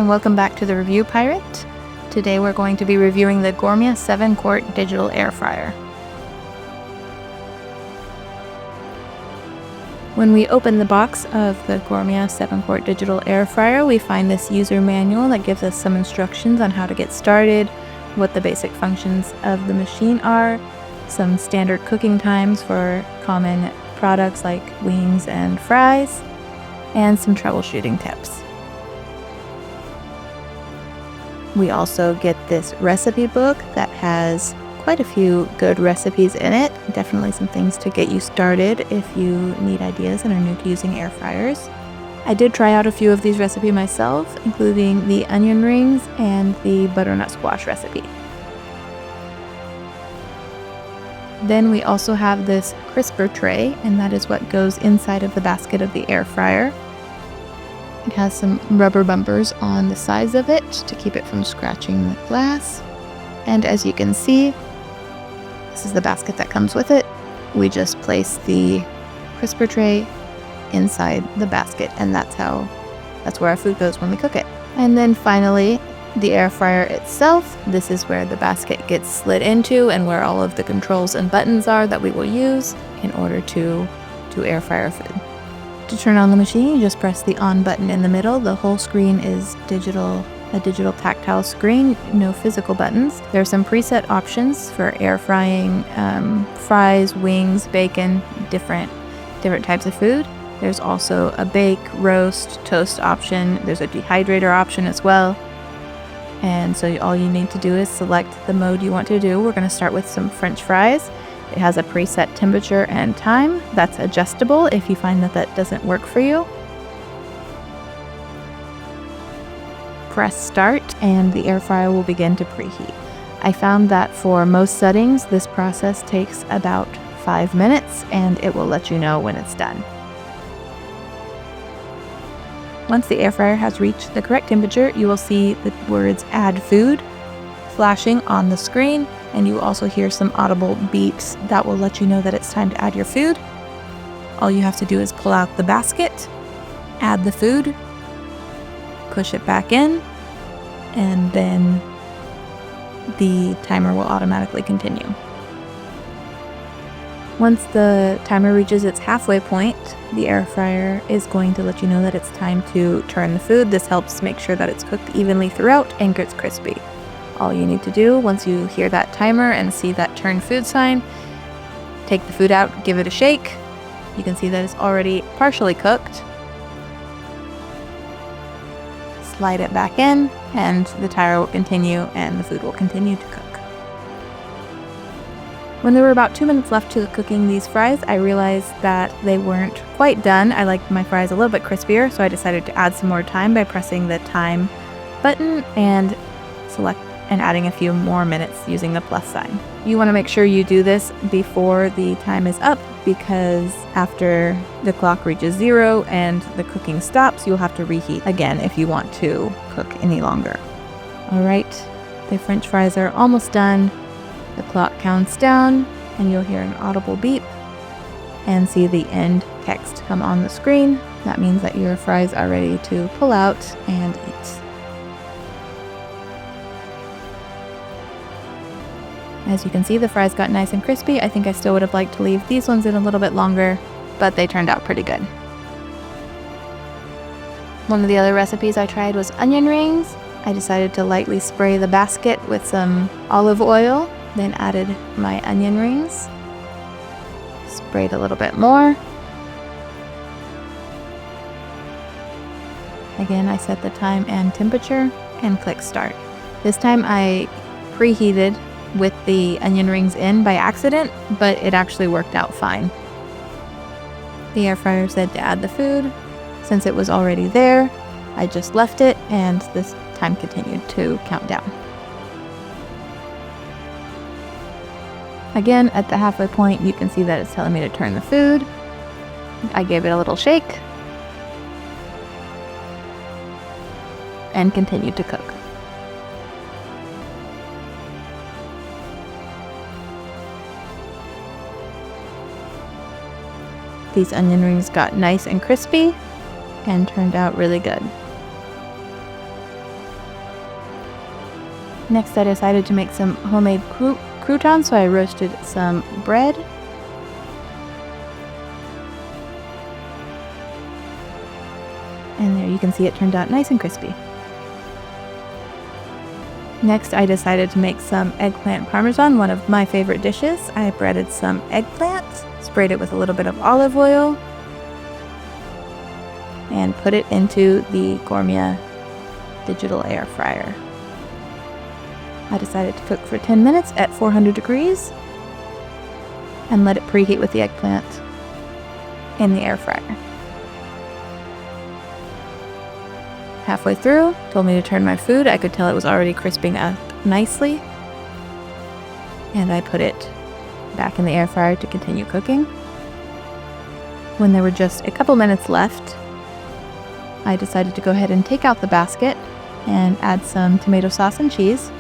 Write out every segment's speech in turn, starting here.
welcome back to the Review Pirate. Today we're going to be reviewing the Gourmia 7-quart digital air fryer. When we open the box of the Gourmia 7-quart digital air fryer, we find this user manual that gives us some instructions on how to get started, what the basic functions of the machine are, some standard cooking times for common products like wings and fries, and some troubleshooting tips. We also get this recipe book that has quite a few good recipes in it. Definitely some things to get you started if you need ideas and are new to using air fryers. I did try out a few of these recipes myself, including the onion rings and the butternut squash recipe. Then we also have this crisper tray, and that is what goes inside of the basket of the air fryer. It has some rubber bumpers on the sides of it to keep it from scratching the glass. And as you can see, this is the basket that comes with it. We just place the crisper tray inside the basket, and that's where our food goes when we cook it. And then finally, the air fryer itself. This is where the basket gets slid into and where all of the controls and buttons are that we will use in order to air fry our food. To turn on the machine, you just press the on button in the middle. The whole screen is a digital tactile screen, no physical buttons. There are some preset options for air frying fries, wings, bacon, different types of food. There's also a bake, roast, toast option. There's a dehydrator option as well. And so all you need to do is select the mode you want to do. We're going to start with some French fries. It has a preset temperature and time that's adjustable if you find that doesn't work for you. Press start and the air fryer will begin to preheat. I found that for most settings, this process takes about 5 minutes and it will let you know when it's done. Once the air fryer has reached the correct temperature, you will see the words "Add Food" flashing on the screen, and you will also hear some audible beeps that will let you know that it's time to add your food. All you have to do is pull out the basket, add the food, push it back in, and then the timer will automatically continue. Once the timer reaches its halfway point, the air fryer is going to let you know that it's time to turn the food. This helps make sure that it's cooked evenly throughout and gets crispy. All you need to do once you hear that timer and see that turn food sign, take the food out, give it a shake. You can see that it's already partially cooked. Slide it back in and the timer will continue and the food will continue to cook. When there were about 2 minutes left to cooking these fries, I realized that they weren't quite done. I liked my fries a little bit crispier, so I decided to add some more time by pressing the time button and adding a few more minutes using the plus sign. You want to make sure you do this before the time is up, because after the clock reaches 0 and the cooking stops, you'll have to reheat again if you want to cook any longer. Alright, the French fries are almost done. The clock counts down and you'll hear an audible beep and see the end text come on the screen. That means that your fries are ready to pull out and eat. As you can see, the fries got nice and crispy. I think I still would have liked to leave these ones in a little bit longer, but they turned out pretty good. One of the other recipes I tried was onion rings. I decided to lightly spray the basket with some olive oil, then added my onion rings. Sprayed a little bit more. Again, I set the time and temperature and click start. This time I preheated with the onion rings in by accident, but it actually worked out fine. The air fryer said to add the food. Since it was already there, I just left it and this time continued to count down. Again, at the halfway point, you can see that it's telling me to turn the food. I gave it a little shake and continued to cook. These onion rings got nice and crispy and turned out really good. Next, I decided to make some homemade croutons, so I roasted some bread. And there you can see it turned out nice and crispy. Next, I decided to make some eggplant parmesan, one of my favorite dishes. I breaded some eggplant, sprayed it with a little bit of olive oil, and put it into the Gourmia Digital Air Fryer. I decided to cook for 10 minutes at 400 degrees and let it preheat with the eggplant in the air fryer. Halfway through, told me to turn my food. I could tell it was already crisping up nicely. And I put it back in the air fryer to continue cooking. When there were just a couple minutes left, I decided to go ahead and take out the basket and add some tomato sauce and cheese.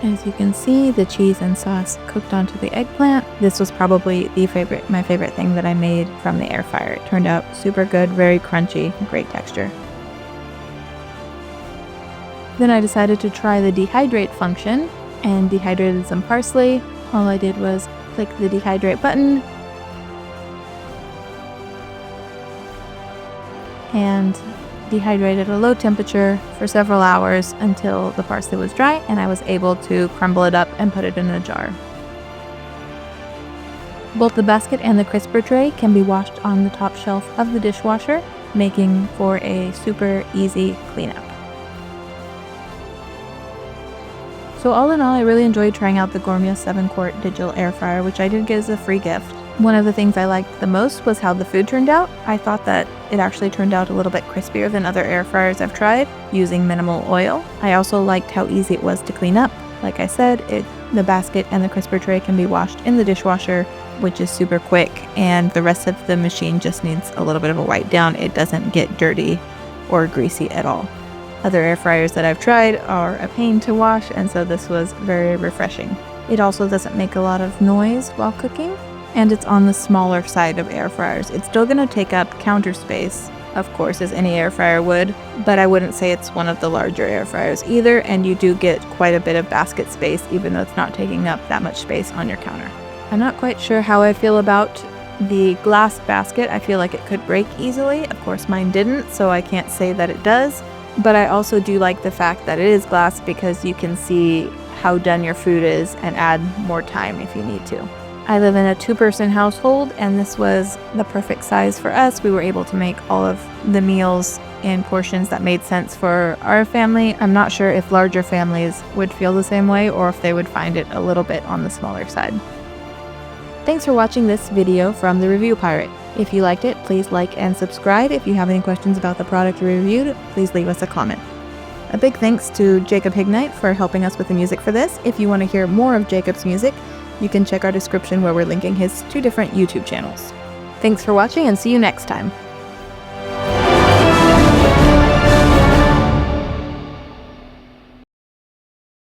As you can see, the cheese and sauce cooked onto the eggplant. This was probably my favorite thing that I made from the air fryer. It turned out super good, very crunchy, great texture. Then I decided to try the dehydrate function and dehydrated some parsley. All I did was click the dehydrate button and dehydrated at a low temperature for several hours until the parsley was dry and I was able to crumble it up and put it in a jar. Both the basket and the crisper tray can be washed on the top shelf of the dishwasher, making for a super easy cleanup. So all in all, I really enjoyed trying out the Gourmia 7-quart digital air fryer, which I did get as a free gift. One of the things I liked the most was how the food turned out. I thought that it actually turned out a little bit crispier than other air fryers I've tried, using minimal oil. I also liked how easy it was to clean up. Like I said, the basket and the crisper tray can be washed in the dishwasher, which is super quick, and the rest of the machine just needs a little bit of a wipe down. It doesn't get dirty or greasy at all. Other air fryers that I've tried are a pain to wash, and so this was very refreshing. It also doesn't make a lot of noise while cooking, and it's on the smaller side of air fryers. It's still going to take up counter space, of course, as any air fryer would, but I wouldn't say it's one of the larger air fryers either, and you do get quite a bit of basket space even though it's not taking up that much space on your counter. I'm not quite sure how I feel about the glass basket. I feel like it could break easily. Of course, mine didn't, so I can't say that it does, but I also do like the fact that it is glass because you can see how done your food is and add more time if you need to. I live in a 2-person household, and this was the perfect size for us. We were able to make all of the meals in portions that made sense for our family. I'm not sure if larger families would feel the same way or if they would find it a little bit on the smaller side. Thanks for watching this video from The Review Pirate. If you liked it, please like and subscribe. If you have any questions about the product we reviewed, please leave us a comment. A big thanks to Jacob Hignite for helping us with the music for this. If you want to hear more of Jacob's music, you can check our description where we're linking his 2 different YouTube channels. Thanks for watching and see you next time.